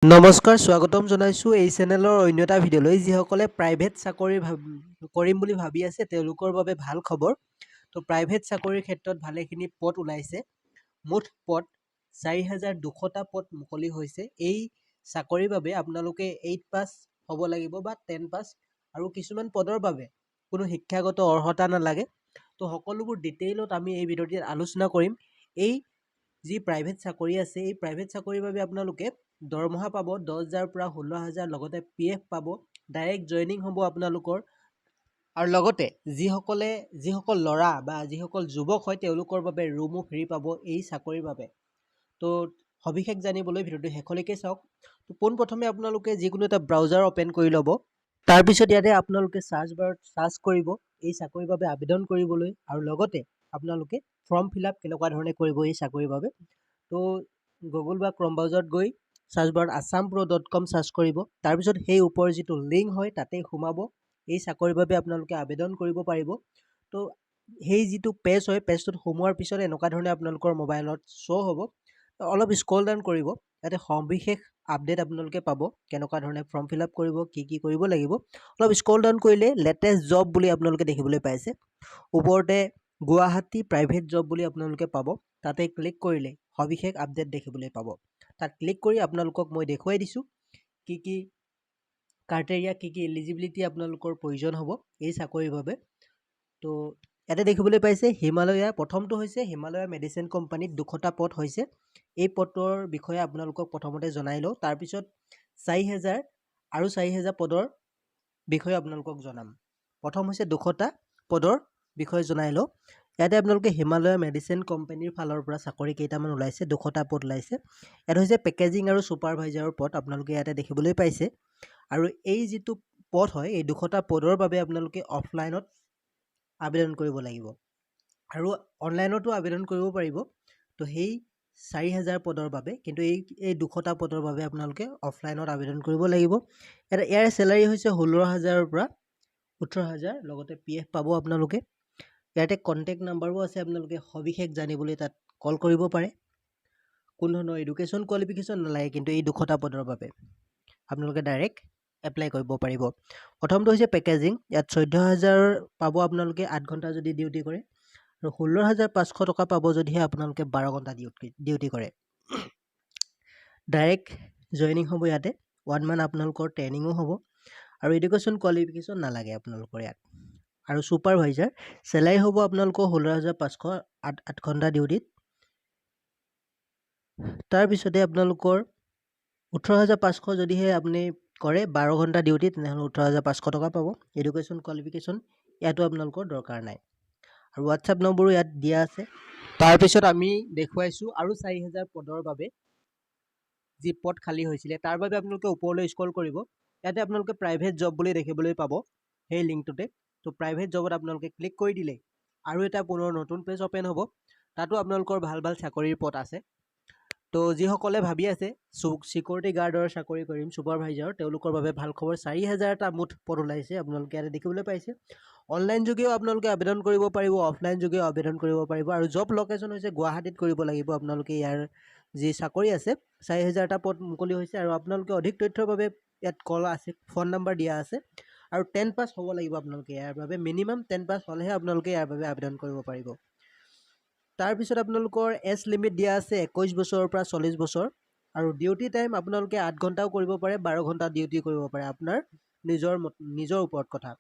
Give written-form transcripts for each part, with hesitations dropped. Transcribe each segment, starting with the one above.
নমস্কাৰ স্বাগতম জনাইছোঁ এই চেনেলৰ অন্য এটা ভিডিঅ'লৈ যিসকলে প্ৰাইভেট চাকৰি কৰিম বুলি ভাবি আছে তেওঁলোকৰ বাবে ভাল খবৰ। তো প্ৰাইভেট চাকৰিৰ ক্ষেত্ৰত ভালেখিনি পদ ওলাইছে। মুঠ পদ 4200টা পদ মুকলি হৈছে। এই চাকৰিৰ বাবে আপোনালোকে 8 পাছ হ'ব লাগিব বা 10 পাছ আৰু কিছুমান পদৰ বাবে কোনো শিক্ষাগত অৰ্হতা নালাগে। তো সকলোবোৰ ডিটেইলত আমি এই ভিডিঅ'টিত আলোচনা কৰিম। এই যি প্ৰাইভেট চাকৰি আছে এই প্ৰাইভেট চাকৰিৰ বাবে আপোনালোকে দৰমহা পাব 10,000 পৰা 16,000, লগতে PF পাব, ডাইৰেক্ট জইনিং হ'ব আপোনালোকৰ। আৰু লগতে যিসকল ল'ৰা বা যিসকল যুৱক হয় তেওঁলোকৰ বাবে ৰুমো ফ্ৰী পাব এই চাকৰিৰ বাবে। তো সবিশেষ জানিবলৈ ভিডিঅ'টো শেষলৈকে চাওক। তো পোনপ্ৰথমে আপোনালোকে যিকোনো এটা ব্ৰাউজাৰ অ'পেন কৰি ল'ব। তাৰপিছত ইয়াতে আপোনালোকে চাৰ্চ বাৰত চাৰ্চ কৰিব এই চাকৰিৰ বাবে আবেদন কৰিবলৈ, আৰু লগতে আপোনালোকে ফৰ্ম ফিল আপ কেনেকুৱা ধৰণে কৰিব এই চাকৰিৰ বাবে। তো গুগল বা ক্ৰম ব্ৰাউজাৰত গৈ চাৰ্চ বাৰত assampro.com চাৰ্চ কৰিব। তাৰপিছত সেই ওপৰৰ যিটো লিংক হয় তাতে সোমাব। এই চাকৰিৰ বাবে আপোনালোকে আবেদন কৰিব পাৰিব। তো সেই যিটো পেজ হয় পেজটোত সোমোৱাৰ পিছত এনেকুৱা ধৰণে আপোনালোকৰ মোবাইলত শ্ব' হ'ব। অলপ স্ক্ৰল ডাউন কৰিব, ইয়াতে সবিশেষ আপডেট আপোনালোকে পাব কেনেকুৱা ধৰণে ফৰ্ম ফিল আপ কৰিব, কি কৰিব লাগিব। অলপ স্ক্ৰল ডাউন কৰিলে লেটেষ্ট জব বুলি আপোনালোকে দেখিবলৈ পাইছে। ওপৰতে গুৱাহাটী প্ৰাইভেট জব বুলি আপোনালোকে পাব। তাতে ক্লিক কৰিলে সবিশেষ আপডেট দেখিবলৈ পাব। তাত ক্লিক কৰি আপোনালোকক মই দেখুৱাই দিছোঁ কি ক্ৰাইটেৰিয়া, কি এলিজিবিলিটি আপোনালোকৰ প্ৰয়োজন হ'ব এই চাকৰিৰ বাবে। তো ইয়াতে দেখিবলৈ পাইছে হিমালয়া, প্ৰথমটো হৈছে হিমালয়া মেডিচিন কোম্পানীত 200টা পদ হৈছে। এই পদৰ বিষয়ে আপোনালোকক প্ৰথমতে জনাই লওঁ, তাৰপিছত 4,000 আৰু 4,000 পদৰ বিষয়ে আপোনালোকক জনাম। প্ৰথম হৈছে 200টা পদৰ বিষয়ে জনাই লওঁ। ইয়াতে আপোনালোকে হিমালয়া মেডিচিন কোম্পানীৰ ফালৰ পৰা চাকৰি কেইটামান ওলাইছে, 200টা পদ ওলাইছে। ইয়াত হৈছে পেকেজিং আৰু ছুপাৰভাইজাৰৰ পদ আপোনালোকে ইয়াতে দেখিবলৈ পাইছে। আৰু এই যিটো পদ হয় এই 200টা পদৰ বাবে আপোনালোকে অফলাইনত আবেদন কৰিব লাগিব আৰু অনলাইনতো আবেদন কৰিব পাৰিব। তো সেই 4,000 পদৰ বাবে, কিন্তু এই 200টা পদৰ বাবে আপোনালোকে অফলাইনত আবেদন কৰিব লাগিব। ইয়াৰ চেলাৰী হৈছে 16,000ৰ পৰা 18,000, লগতে PF পাব আপোনালোকে। ইয়াতে কণ্টেক্ট নাম্বাৰো আছে, আপোনালোকে সবিশেষ জানিবলৈ তাত কল কৰিব পাৰে। কোনো ধৰণৰ এডুকেশ্যন কোৱালিফিকেশ্যন নালাগে, কিন্তু এই 200টা পদৰ বাবে আপোনালোকে ডাইৰেক্ট এপ্লাই কৰিব পাৰিব। প্ৰথমটো হৈছে পেকেজিং, ইয়াত 14,000 পাব আপোনালোকে 8 ঘণ্টা যদি ডিউটি কৰে, আৰু 16,500 টকা পাব যদিহে আপোনালোকে 12 ঘণ্টা ডিউটি কৰে। ডাইৰেক্ট জইনিং হ'ব ইয়াতে, 1 মান্থ আপোনালোকৰ ট্ৰেইনিঙো হ'ব, আৰু এডুকেশ্যন কোৱালিফিকেশ্যন নালাগে আপোনালোকৰ ইয়াত। আৰু ছুপাৰভাইজাৰ চেলাৰী হ'ব আপোনালোকৰ 16,500 8 ঘণ্টা ডিউটিত। তাৰপিছতে আপোনালোকৰ 18,500 যদিহে আপুনি কৰে 12 ঘণ্টা ডিউটি, তেনেহ'লে 18,500 টকা পাব। এডুকেশ্যন কোৱালিফিকেশ্যন ইয়াতো আপোনালোকৰ দৰকাৰ নাই। আৰু হোৱাটছআপ নম্বৰো ইয়াত দিয়া আছে। তাৰপিছত আমি দেখুৱাইছোঁ আৰু 4,000 পদৰ বাবে যি পদ খালী হৈছিলে তাৰ বাবে আপোনালোকে ওপৰলৈ স্ক্ৰল কৰিব। ইয়াতে আপোনালোকে প্ৰাইভেট জব বুলি দেখিবলৈ পাব সেই লিংকটোতে। তো প্ৰাইভেট জবত আপোনালোকে ক্লিক কৰি দিলে আৰু এটা পুনৰ নতুন পেজ অ'পেন হ'ব। তাতো আপোনালোকৰ ভাল চাকৰিৰ পদ আছে। তো যিসকলে ভাবি আছে চিকিউৰিটি গাৰ্ডৰ চাকৰি কৰিম, ছুপাৰভাইজাৰৰ, তেওঁলোকৰ বাবে ভাল খবৰ। 4,000টা মুঠ পদ ওলাইছে, আপোনালোকে ইয়াতে দেখিবলৈ পাইছে। অনলাইন যোগেও আপোনালোকে আবেদন কৰিব পাৰিব, অফলাইন যোগেও আবেদন কৰিব পাৰিব। আৰু জব লোকেশ্যন হৈছে গুৱাহাটীত কৰিব লাগিব আপোনালোকে। ইয়াৰ যি চাকৰি আছে 4,000টা পদ মুকলি হৈছে, আৰু আপোনালোকে অধিক তথ্যৰ বাবে ইয়াত কল আছে, ফোন নম্বৰ দিয়া আছে। আৰু 10 পাছ হ'ব লাগিব আপোনালোকে ইয়াৰ বাবে, মিনিমাম 10 পাছ হ'লেহে আপোনালোকে ইয়াৰ বাবে আবেদন কৰিব পাৰিব। তাৰপিছত আপোনালোকৰ এজ লিমিট দিয়া আছে 21 বছৰৰ পৰা 40 বছৰ, আৰু ডিউটি টাইম আপোনালোকে 8 ঘণ্টাও কৰিব পাৰে, 12 ঘণ্টা ডিউটি কৰিব পাৰে, আপোনাৰ নিজৰ ওপৰত কথা।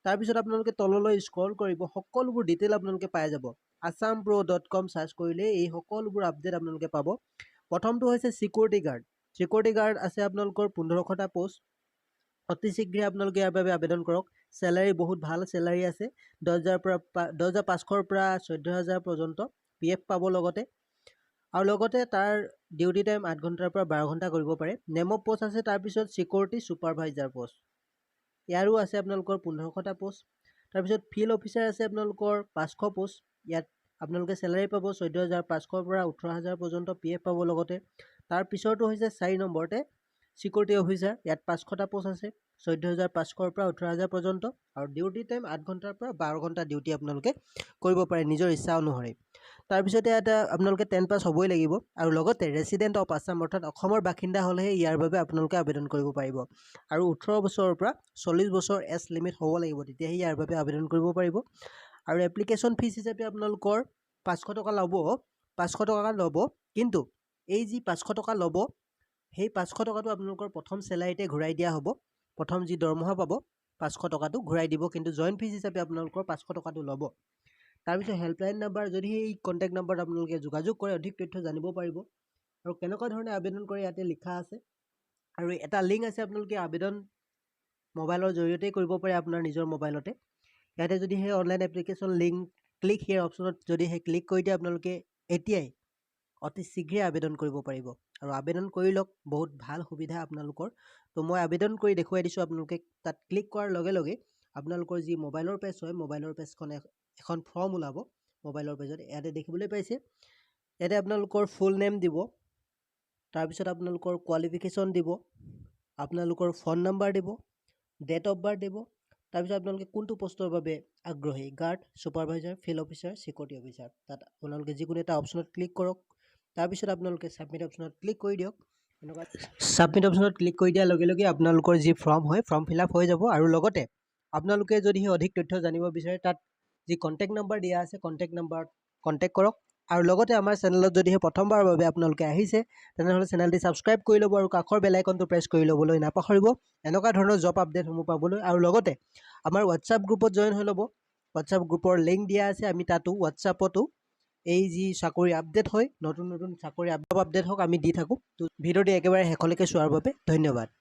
তাৰপিছত আপোনালোকে তললৈ স্ক্ৰল কৰিব, সকলোবোৰ ডিটেইল আপোনালোকে পাই যাব। assampro.com চাৰ্চ কৰিলে এই সকলোবোৰ আপডেট আপোনালোকে পাব। প্ৰথমটো হৈছে চিকিউৰিটি গাৰ্ড আছে আপোনালোকৰ 1500টা পোষ্ট। অতি শীঘ্ৰে আপোনালোকে ইয়াৰ বাবে আবেদন কৰক। চেলাৰী বহুত ভাল চেলাৰী আছে, 10,500ৰ পৰা 14,000 পৰ্যন্ত PF পাব লগতে। আৰু লগতে তাৰ ডিউটি টাইম 8 ঘণ্টাৰ পৰা 12 ঘণ্টা কৰিব পাৰে। নেম অফ পোষ্ট আছে, তাৰপিছত চিকিউৰিটি ছুপাৰভাইজাৰ পোষ্ট, ইয়াৰো আছে আপোনালোকৰ 1500টা পোষ্ট। তাৰপিছত ফিল্ড অফিচাৰ আছে আপোনালোকৰ 500 পোষ্ট। ইয়াত আপোনালোকে চেলাৰী পাব 14,500ৰ পৰা 18,000 পৰ্যন্ত PF পাব লগতে। তাৰপিছৰটো হৈছে 4 নম্বৰতে চিকিউৰিটি অফিচাৰ, ইয়াত 500টা পোষ্ট আছে, 14,500ৰ পৰা 18,000 পৰ্যন্ত, আৰু ডিউটি টাইম 8 ঘণ্টাৰ পৰা 12 ঘণ্টা ডিউটি আপোনালোকে কৰিব পাৰে নিজৰ ইচ্ছা অনুসৰি। তাৰপিছতে এটা আপোনালোকে 10 পাছ হ'বই লাগিব আৰু লগতে ৰেচিডেণ্ট অফ আছাম অৰ্থাৎ অসমৰ বাসিন্দা হ'লেহে ইয়াৰ বাবে আপোনালোকে আবেদন কৰিব পাৰিব আৰু 18 বছৰৰ পৰা 40 বছৰ এজ লিমিট হ'ব লাগিব তেতিয়াহে ইয়াৰ বাবে আবেদন কৰিব পাৰিব আৰু এপ্লিকেশ্যন ফিজ হিচাপে আপোনালোকৰ 500 টকা ল'ব 500 টকা ল'ব কিন্তু এই যি 500 টকা ল'ব সেই 500 টকাটো আপোনালোকৰ প্ৰথম চেলাৰীতে ঘূৰাই দিয়া হ'ব প্ৰথম যি দৰমহা পাব 500 টকাটো ঘূৰাই দিব কিন্তু জইন ফিজ হিচাপে আপোনালোকৰ 500 টকাটো ল'ব তাৰপিছত হেল্পলাইন নাম্বাৰ যদি এই কণ্টেক্ট নাম্বাৰত আপোনালোকে যোগাযোগ কৰে অধিক তথ্য জানিব পাৰিব আৰু কেনেকুৱা ধৰণে আবেদন কৰে ইয়াতে লিখা আছে আৰু এটা লিংক আছে আপোনালোকে আবেদন মোবাইলৰ জৰিয়তে কৰিব পাৰে আপোনাৰ নিজৰ মোবাইলতে ইয়াতে যদি সেই অনলাইন এপ্লিকেশ্যন লিংক ক্লিক হিয়াৰ অপশ্যনত যদি সেই ক্লিক কৰি দিয়ে আপোনালোকে এতিয়াই অতি শীঘ্ৰে আবেদন কৰিব পাৰিব আৰু আবেদন কৰি লওক বহুত ভাল সুবিধা আপোনালোকৰ তো মই আবেদন কৰি দেখুৱাই দিছোঁ আপোনালোকে তাত ক্লিক কৰাৰ লগে লগে আপোনালোকৰ যি মোবাইলৰ পেজ হয় মোবাইলৰ পেজখনে এখন ফৰ্ম ওলাব মোবাইলৰ পেজত ইয়াতে দেখিবলৈ পাইছে ইয়াতে আপোনালোকৰ ফুল নেম দিব তাৰপিছত আপোনালোকৰ কোৱালিফিকেশ্যন দিব আপোনালোকৰ ফোন নম্বৰ দিব ডেট অফ বাৰ্থ দিব তাৰপিছত আপোনালোকে কোনটো পোষ্টৰ বাবে আগ্ৰহী guard supervisor field officer security officer তাত আপোনালোকে যিকোনো এটা অপশ্যনত ক্লিক কৰক তাৰপিছত আপোনালোকে ছাবমিট অপশ্যনত ক্লিক কৰি দিয়ক এনেকুৱা ছাবমিট অপশ্যনত ক্লিক কৰি দিয়াৰ লগে লগে আপোনালোকৰ যি ফৰ্ম হয় ফৰ্ম ফিল আপ হৈ যাব আৰু লগতে আপোনালোকে যদি অধিক তথ্য জানিব বিচাৰে তাত যি কণ্টেক্ট নম্বৰ দিয়া আছে কণ্টেক্ট নম্বৰত কণ্টেক্ট কৰক আৰু লগতে আমাৰ চেনেলত যদিহে প্ৰথমবাৰৰ বাবে আপোনালোকে আহিছে তেনেহ'লে চেনেলটি ছাবস্ক্ৰাইব কৰি ল'ব আৰু কাষৰ বেল আইকনটো প্ৰেছ কৰি ল'বলৈ নাপাহৰিব এনেকুৱা ধৰণৰ জব আপডেটসমূহ পাবলৈ আৰু লগতে আমাৰ হোৱাটছআপ গ্ৰুপত জইন হৈ ল'ব হোৱাটছআপ গ্ৰুপৰ লিংক দিয়া আছে আমি তাতো হোৱাটছআপতো এই যি চাকৰি আপডেট হয় নতুন নতুন চাকৰি আপডেট হওক আমি দি থাকোঁ তো ভিডিঅ'টি একেবাৰে শেষলৈকে চোৱাৰ বাবে ধন্যবাদ